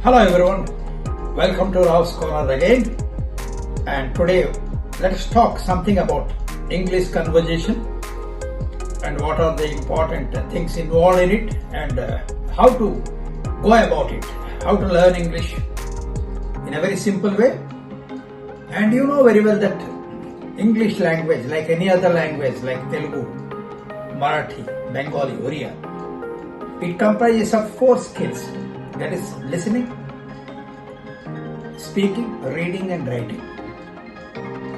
Hello everyone, welcome to Rao's Corner again, and today let's talk something about English conversation and what are the important things involved in it and how to go about it, how to learn English in a very simple way. And you know very well that English language, like any other language like Telugu, Marathi, Bengali, Oriya, it comprises of 4 skills, that is listening, speaking, reading and writing.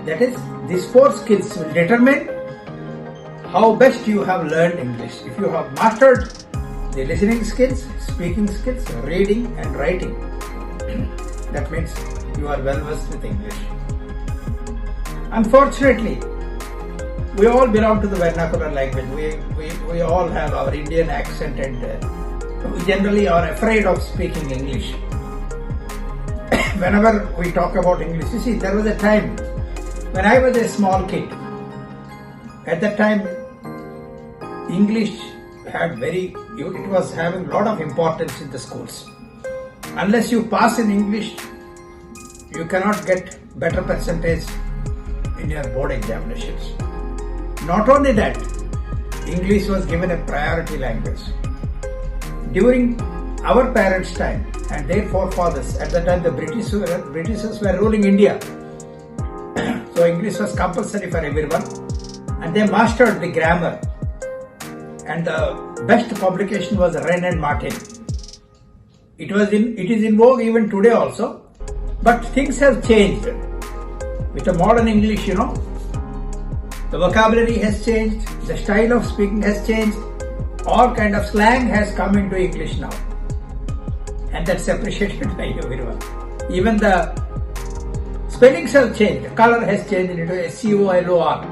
That is, these 4 skills will determine how best you have learned English. If you have mastered the listening skills, speaking skills, reading and writing, that means you are well versed with English. Unfortunately, we all belong to the vernacular language. We all have our Indian accent and we generally are afraid of speaking English. Whenever we talk about English, you see, there was a time when I was a small kid. At that time, English it was having a lot of importance in the schools. Unless you pass in English, you cannot get better percentage in your board examinations. Not only that, English was given a priority language. During our parents' time and their forefathers, at the time the Britishers were ruling India. So English was compulsory for everyone and they mastered the grammar. And the best publication was Wren and Martin. It is in vogue even today also, but things have changed. With the modern English, the vocabulary has changed, the style of speaking has changed, all kind of slang has come into English now. And that's appreciated by everyone. Even the spellings have changed, the color has changed into SCOLOR,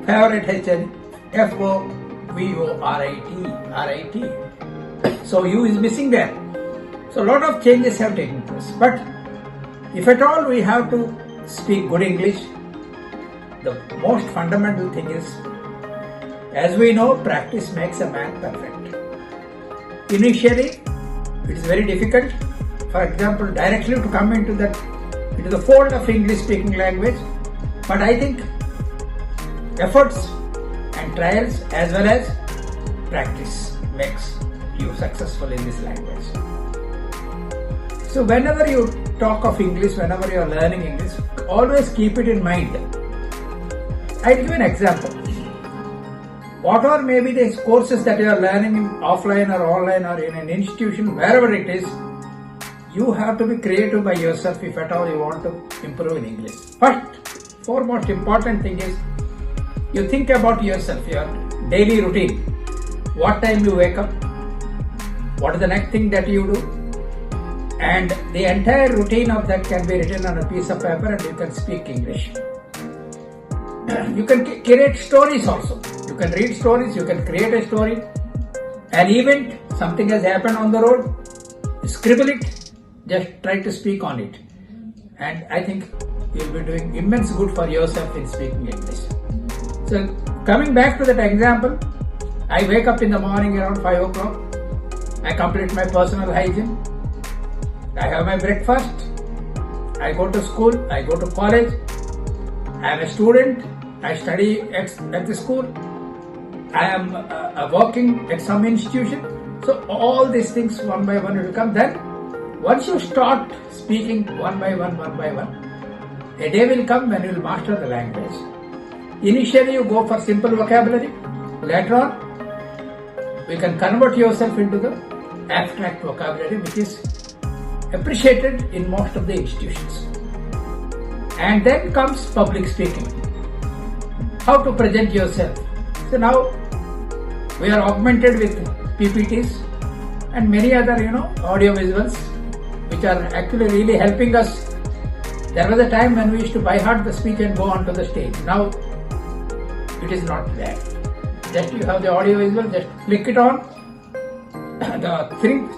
favorite has changed, FOVORIT. So U is missing there. So a lot of changes have taken place. But if at all we have to speak good English, the most fundamental thing is, as we know, practice makes a man perfect. Initially, it is very difficult, for example, directly to come into the fold of English speaking language, but I think efforts and trials as well as practice makes you successful in this language. So whenever you talk of English, whenever you are learning English, always keep it in mind. I'll give an example. Whatever may be the courses that you are learning offline or online or in an institution, wherever it is, you have to be creative by yourself if at all you want to improve in English. First, foremost important thing is, you think about yourself, your daily routine. What time you wake up, what is the next thing that you do, and the entire routine of that can be written on a piece of paper and you can speak English. You can create stories also. You can read stories, you can create a story. An event, something has happened on the road, scribble it, just try to speak on it. And I think you'll be doing immense good for yourself in speaking English. So coming back to that example, I wake up in the morning around 5 o'clock. I complete my personal hygiene. I have my breakfast. I go to school, I go to college. I am a student. I study at the school. I am working at some institution. So all these things one by one will come. Then once you start speaking one by one, a day will come when you will master the language. Initially you go for simple vocabulary. Later on, you can convert yourself into the abstract vocabulary which is appreciated in most of the institutions. And then comes public speaking. How to present yourself. So now we are augmented with PPTs and many other, audio visuals which are actually really helping us. There was a time when we used to by heart the speech and go onto the stage. Now it is not there. Just you have the audio visual, just click it on. The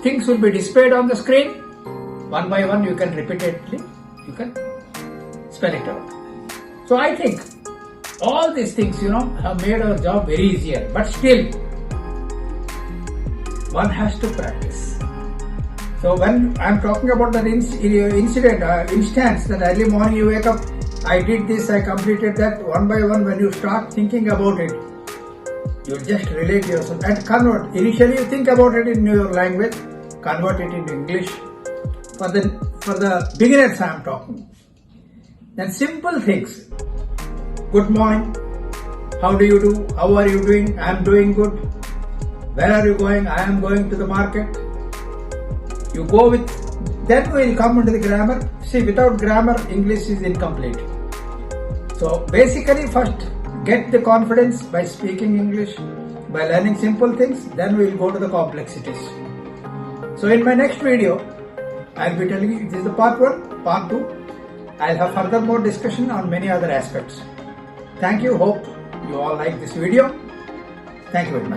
things will be displayed on the screen. One by one you can repeatedly, you can spell it out. So I think all these things, have made our job very easier. But still, one has to practice. So when I'm talking about that instance, that early morning you wake up, I did this, I completed that, one by one, when you start thinking about it, you just relate yourself and convert. Initially you think about it in your language, convert it into English. For the beginners I am talking. Then simple things. Good morning. How do you do? How are you doing? I am doing good. Where are you going? I am going to the market. You go with, then we will come into the grammar. See, without grammar, English is incomplete. So basically first get the confidence by speaking English, by learning simple things, then we will go to the complexities. So in my next video, I will be telling you, this is the part 1, part 2. I will have further more discussion on many other aspects. Thank you. Hope you all like this video. Thank you very much.